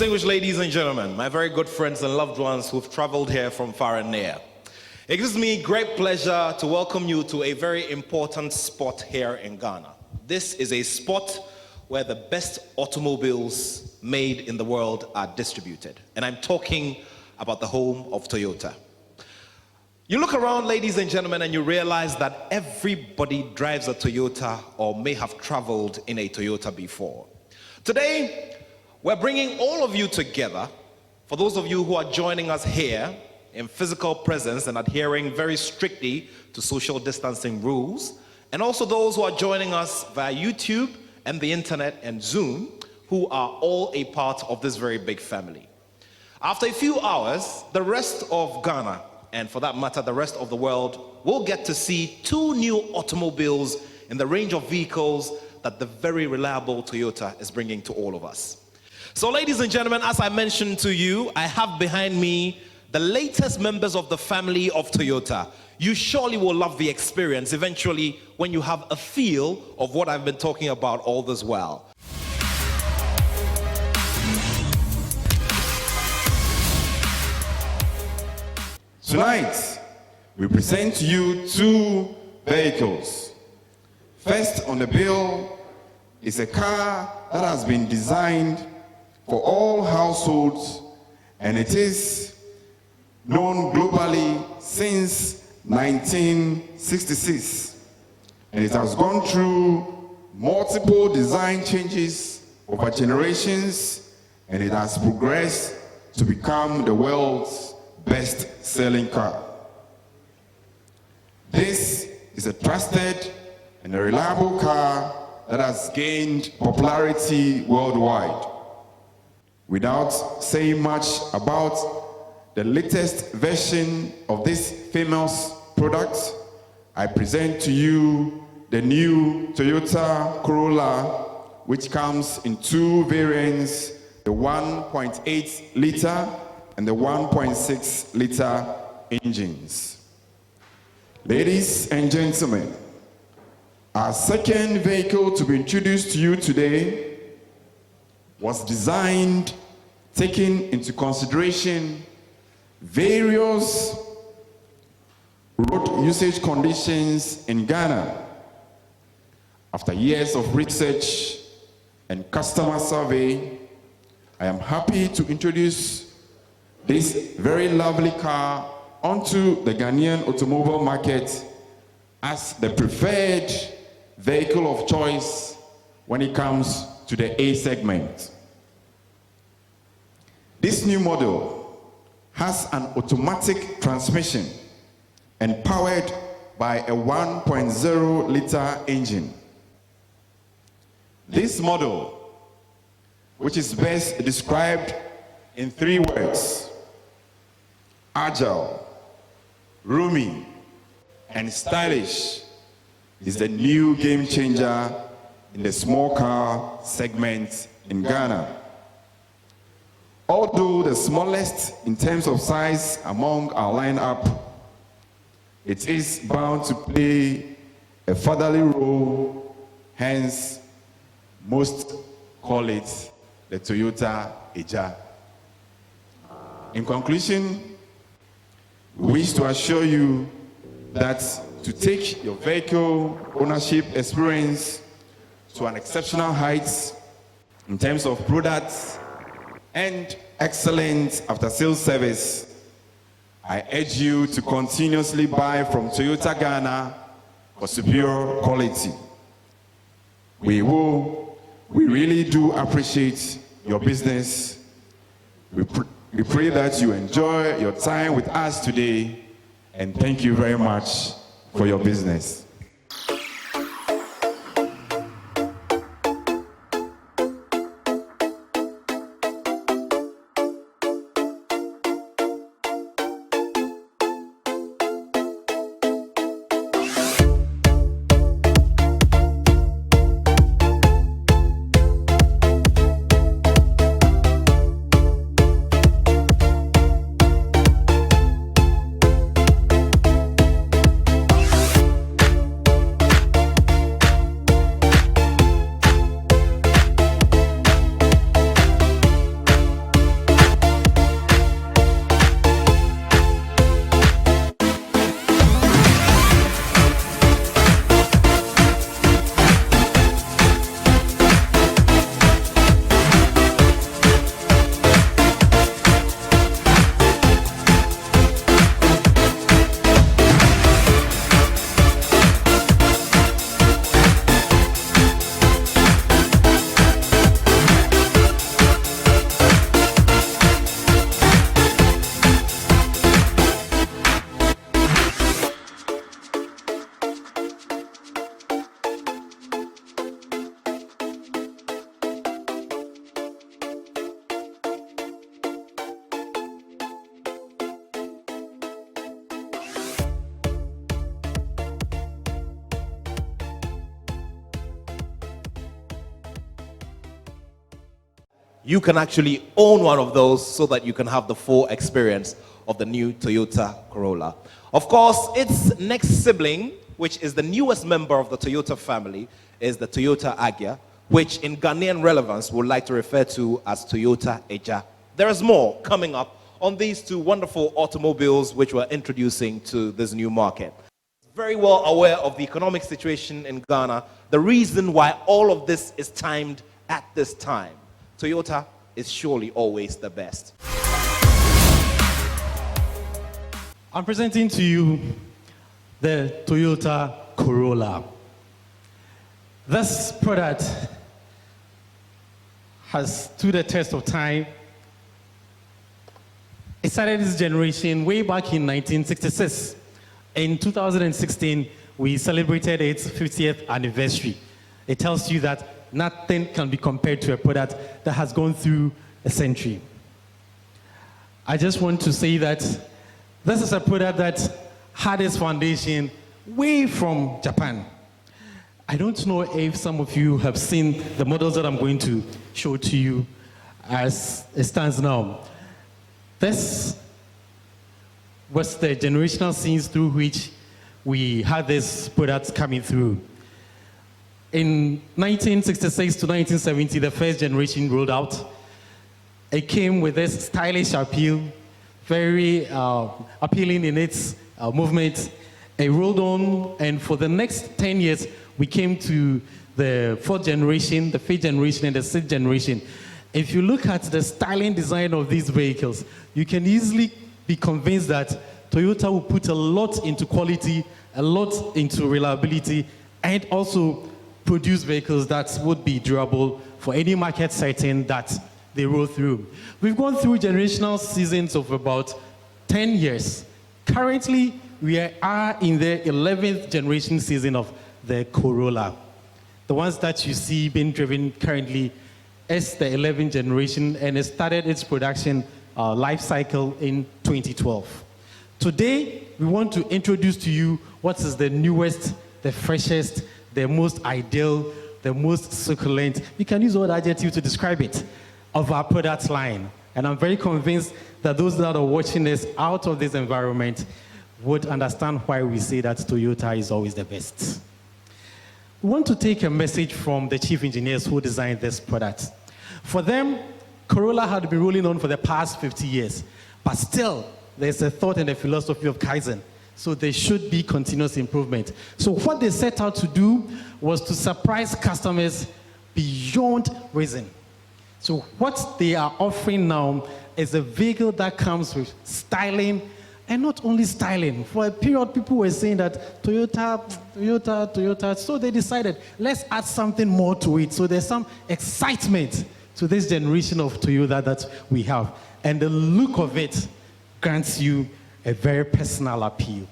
Distinguished ladies and gentlemen, my very good friends and loved ones who've traveled here from far and near. It gives me great pleasure to welcome you to a very important spot here in Ghana. This is a spot where the best automobiles made in the world are distributed. And I'm talking about the home of Toyota. You look around, ladies and gentlemen, and you realize that everybody drives a Toyota or may have traveled in a Toyota before. Today, we're bringing all of you together. For those of you who are joining us here in physical presence and adhering very strictly to social distancing rules, and also those who are joining us via YouTube and the internet and Zoom, who are all a part of this very big family. After a few hours, the rest of Ghana, and for that matter, the rest of the world, will get to see two new automobiles in the range of vehicles that the very reliable Toyota is bringing to all of us. So ladies and gentlemen, as I mentioned to you, I have behind me the latest members of the family of Toyota. You surely will love the experience eventually when you have a feel of what I've been talking about all this while. Tonight, we present to you two vehicles. First on the bill is a car that has been designed for all households, and it is known globally since 1966. And it has gone through multiple design changes over generations, and it has progressed to become the world's best-selling car. This is a trusted and a reliable car that has gained popularity worldwide. Without saying much about the latest version of this famous product, I present to you the new Toyota Corolla, which comes in two variants, the 1.8 liter and the 1.6 liter engines. Ladies and gentlemen, our second vehicle to be introduced to you today was designed taking into consideration various road usage conditions in Ghana. After years of research and customer survey, I am happy to introduce this very lovely car onto the Ghanaian automobile market as the preferred vehicle of choice when it comes to the A segment. This new model has an automatic transmission and powered by a 1.0 liter engine. This model, which is best described in three words: agile, roomy, and stylish, is the new game changer in the small car segment in Ghana. Although the smallest in terms of size among our lineup, it is bound to play a fatherly role, hence most call it the Toyota Eja. In conclusion, we wish to assure you that to take your vehicle ownership experience to an exceptional height in terms of products and excellent after-sales service, I urge you to continuously buy from Toyota Ghana for superior quality. We really do appreciate your business. We pray that you enjoy your time with us today, and thank you very much for your business. you can actually own one of those so that you can have the full experience of the new Toyota Corolla. Of course, its next sibling, which is the newest member of the Toyota family, is the Toyota Agya, which in Ghanaian relevance we would like to refer to as Toyota Eja. There is more coming up on these two wonderful automobiles which we're introducing to this new market. Very well aware of the economic situation in Ghana, the reason why all of this is timed at this time. Toyota is surely always the best. I'm presenting to you the Toyota Corolla. This product has stood the test of time. It started its generation way back in 1966. In 2016, we celebrated its 50th anniversary. It tells you that nothing can be compared to a product that has gone through a century. I just want to say that this is a product that had its foundation way from Japan. I don't know if some of you have seen the models that I'm going to show to you as it stands now. This was the generational scenes through which we had this product coming through. In 1966 to 1970, the first generation rolled out. It came with this stylish appeal, very appealing in its movement. It rolled on, and for the next 10 years, we came to the fourth generation, the fifth generation, and the sixth generation. If you look at the styling design of these vehicles, you can easily be convinced that Toyota will put a lot into quality, a lot into reliability, and also produce vehicles that would be durable for any market setting that they roll through. We've gone through generational seasons of about 10 years. Currently, we are in the 11th generation season of the Corolla. The ones that you see being driven currently is the 11th generation, and it started its production life cycle in 2012. Today, we want to introduce to you what is the newest, the freshest, the most ideal, the most succulent, you can use all adjectives to describe it, of our product line. And I'm very convinced that those that are watching this out of this environment would understand why we say that Toyota is always the best. We want to take a message from the chief engineers who designed this product. For them, Corolla had been rolling on for the past 50 years, but still, there's a thought and a philosophy of Kaizen. So there should be continuous improvement. So what they set out to do was to surprise customers beyond reason. So what they are offering now is a vehicle that comes with styling, and not only styling. For a period, people were saying that Toyota. So they decided, let's add something more to it. So there's some excitement to this generation of Toyota that we have. And the look of it grants you a very personal appeal.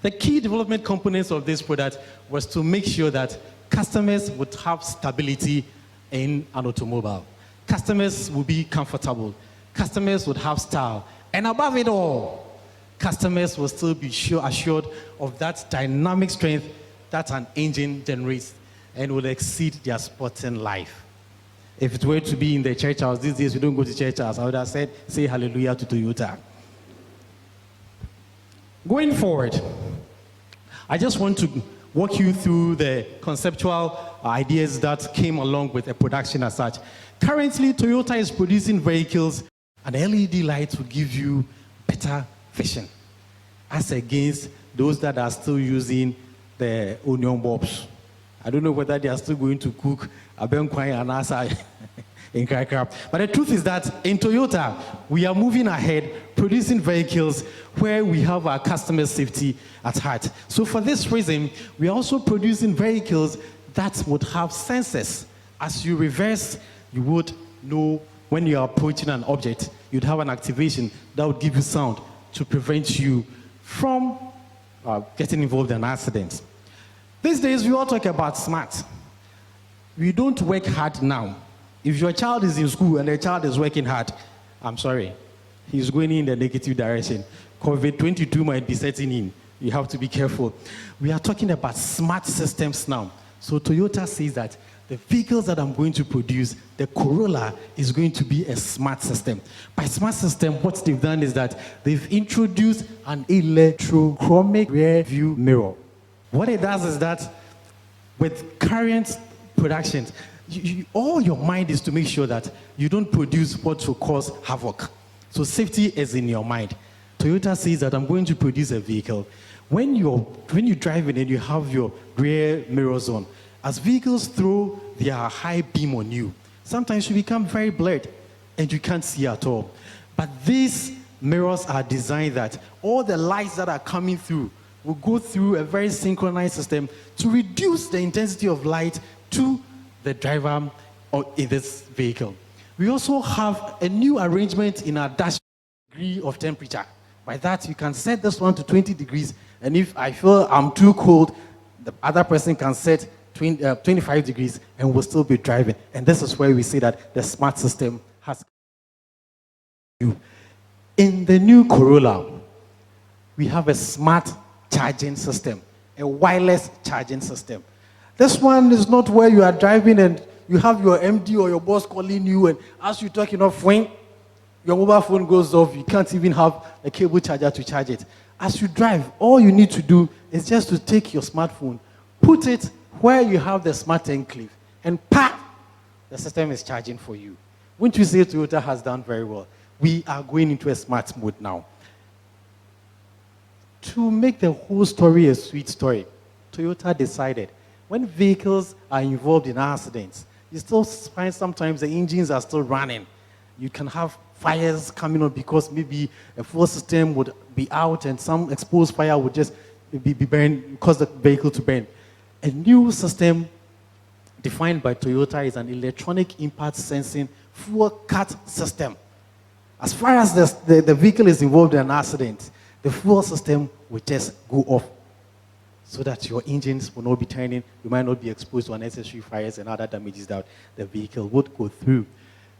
The key development components of this product was to make sure that customers would have stability in an automobile. Customers would be comfortable. Customers would have style. And above it all, customers will still be assured of that dynamic strength that an engine generates and will exceed their sporting life. If it were to be in the church house, these days we don't go to church house, I would have said, say hallelujah to Toyota. Going forward, I just want to walk you through the conceptual ideas that came along with the production as such. Currently, Toyota is producing vehicles, and LED lights will give you better vision, as against those that are still using the onion bulbs. I don't know whether they are still going to cook abenkwai and asa in Krakow. But the truth is that in Toyota, we are moving ahead, producing vehicles where we have our customer safety at heart. So for this reason, we are also producing vehicles that would have sensors. As you reverse, you would know when you are approaching an object, you'd have an activation that would give you sound to prevent you from getting involved in accidents. These days, we all talk about smart. We don't work hard now. If your child is in school and the child is working hard, I'm sorry, he's going in the negative direction. COVID-22 might be setting in. You have to be careful. We are talking about smart systems now. So Toyota says that the vehicles that I'm going to produce, the Corolla is going to be a smart system. By smart system, what they've done is that they've introduced an electrochromic rear view mirror. What it does is that with current productions, all your mind is to make sure that you don't produce what will cause havoc. So safety is in your mind. Toyota says that I'm going to produce a vehicle. When you're driving and you have your rear mirrors on, as vehicles throw their high beam on you, sometimes you become very blurred and you can't see at all. But these mirrors are designed that all the lights that are coming through will go through a very synchronized system to reduce the intensity of light to the driver in this vehicle. We also have a new arrangement in our dash degree of temperature. By that, you can set this one to 20 degrees, and if I feel I'm too cold, the other person can set 25 degrees and will still be driving. And this is where we see that the smart system has. In the new Corolla, we have a smart charging system, a wireless charging system. This one is not where you are driving and you have your MD or your boss calling you, and as you're talking off, when your mobile phone goes off, you can't even have a cable charger to charge it. As you drive, all you need to do is just to take your smartphone, put it where you have the smart enclave, and pop, the system is charging for you. Wouldn't you say Toyota has done very well? We are going into a smart mode now. To make the whole story a sweet story, Toyota decided when vehicles are involved in accidents, you still find sometimes the engines are still running. You can have fires coming on because maybe a fuel system would be out and some exposed fire would just be burned, cause the vehicle to burn. A new system defined by Toyota is an electronic impact sensing fuel cut system. As far as the vehicle is involved in an accident, the fuel system will just go off so that your engines will not be turning, you might not be exposed to unnecessary fires and other damages that the vehicle would go through.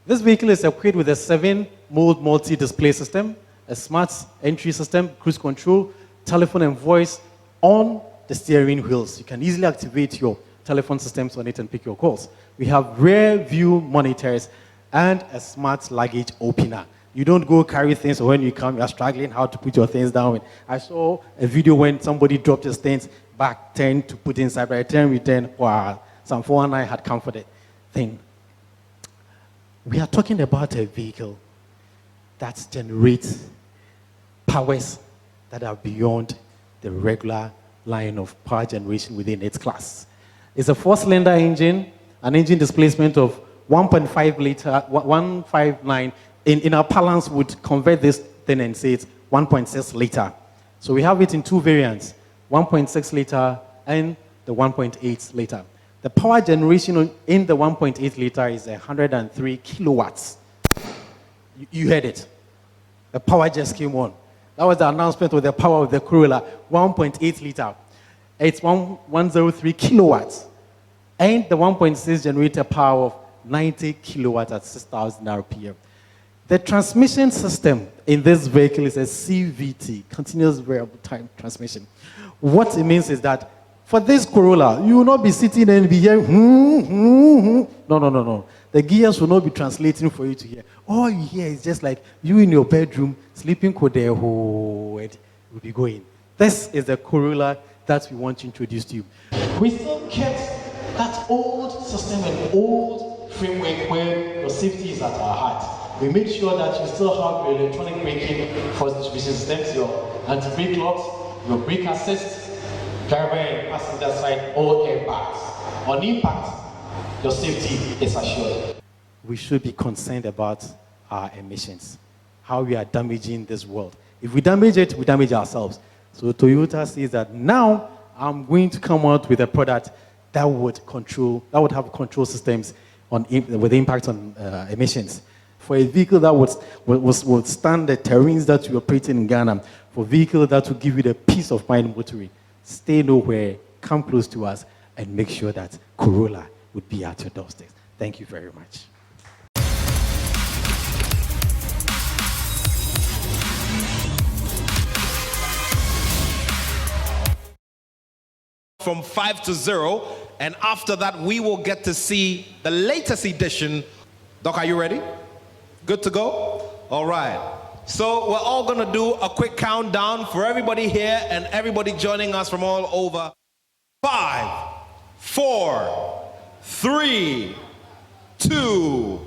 This vehicle is equipped with a 7-mode multi-display system, a smart entry system, cruise control, telephone and voice on the steering wheels. You can easily activate your telephone systems on it and pick your calls. We have rear view monitors and a smart luggage opener. You don't go carry things, or when you come, you're struggling how to put your things down. I saw a video when somebody dropped his things back 10 to put inside. By the time we return, wow, some 419 had come for the thing. We are talking about a vehicle that generates powers that are beyond the regular line of power generation within its class. It's a 4-cylinder engine, an engine displacement of 1.5 liter, 159. In our parlance, would convert this thing and say it's 1.6 liter. So we have it in two variants, 1.6 liter and the 1.8 liter. The power generation in the 1.8 liter is 103 kilowatts. You heard it. The power just came on. That was the announcement of the power of the Corolla, 1.8 liter. It's 103 kilowatts. And the 1.6 generates a power of 90 kilowatts at 6,000 RPM. The transmission system in this vehicle is a CVT, continuous variable time transmission. What it means is that for this Corolla, you will not be sitting and be hearing, No. The gears will not be translating for you to hear. All you hear is just like you in your bedroom, sleeping and will be going. This is the Corolla that we want to introduce to you. We still kept that old system and old framework where your safety is at our heart. We make sure that you still have your electronic braking for distribution systems, your anti-brake locks, your brake assist, driver and passenger side, all airbags. On impact, your safety is assured. We should be concerned about our emissions, how we are damaging this world. If we damage it, we damage ourselves. So Toyota says that now I'm going to come out with a product that would have control systems with impact on emissions. For a vehicle that would stand the terrains that you operate in Ghana, for a vehicle that will give you the peace of mind motoring, stay nowhere, come close to us, and make sure that Corolla would be at your doorstep. Thank you very much. From 5 to 0, And after that, we will get to see the latest edition. Doc, are you ready? Good to go? All right. So we're all gonna do a quick countdown for everybody here and everybody joining us from all over. 5, 4, 3, 2,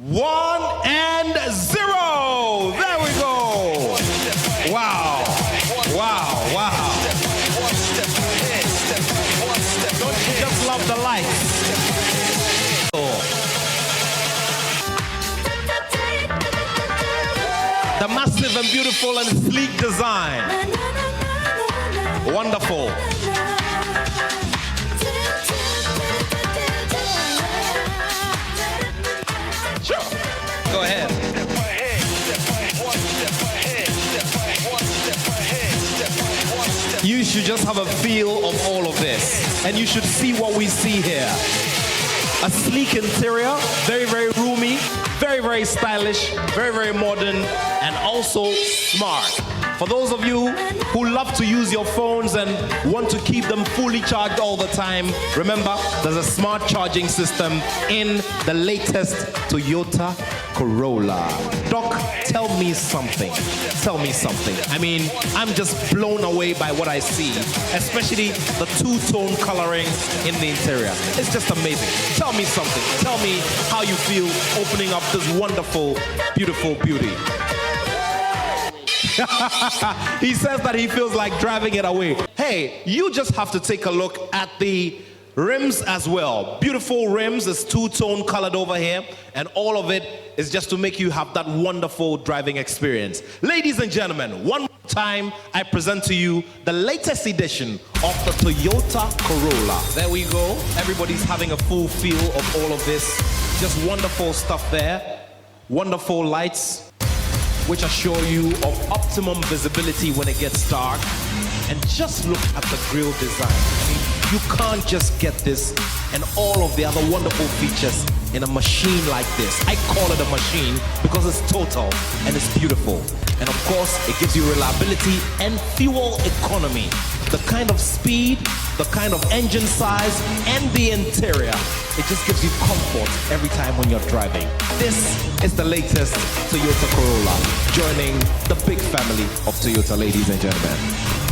1, and 0. There we go. Wow. Wow, wow. Don't you just love the lights? The massive and beautiful and sleek design. Wonderful. Sure. Go ahead. You should just have a feel of all of this. And you should see what we see here. A sleek interior, very, very roomy, very, very stylish, very, very modern, and also smart. For those of you who love to use your phones and want to keep them fully charged all the time, remember, there's a smart charging system in the latest Toyota Corolla. Doc, tell me something. Tell me something. I mean, I'm just blown away by what I see, especially the two-tone coloring in the interior. It's just amazing. Tell me something. Tell me how you feel opening up this wonderful, beautiful beauty. He says that he feels like driving it away. Hey, you just have to take a look at the rims as well. Beautiful rims, it's two-tone colored over here, and all of it is just to make you have that wonderful driving experience. Ladies and gentlemen, one more time, I present to you the latest edition of the Toyota Corolla. There we go. Everybody's having a full feel of all of this. Just wonderful stuff there. Wonderful lights, which assure you of optimum visibility when it gets dark. And just look at the grille design. I mean, you can't just get this and all of the other wonderful features in a machine like this. I call it a machine because it's total and it's beautiful. And of course, it gives you reliability and fuel economy. The kind of speed, the kind of engine size, and the interior. It just gives you comfort every time when you're driving. This is the latest Toyota Corolla, joining the big family of Toyota, ladies and gentlemen.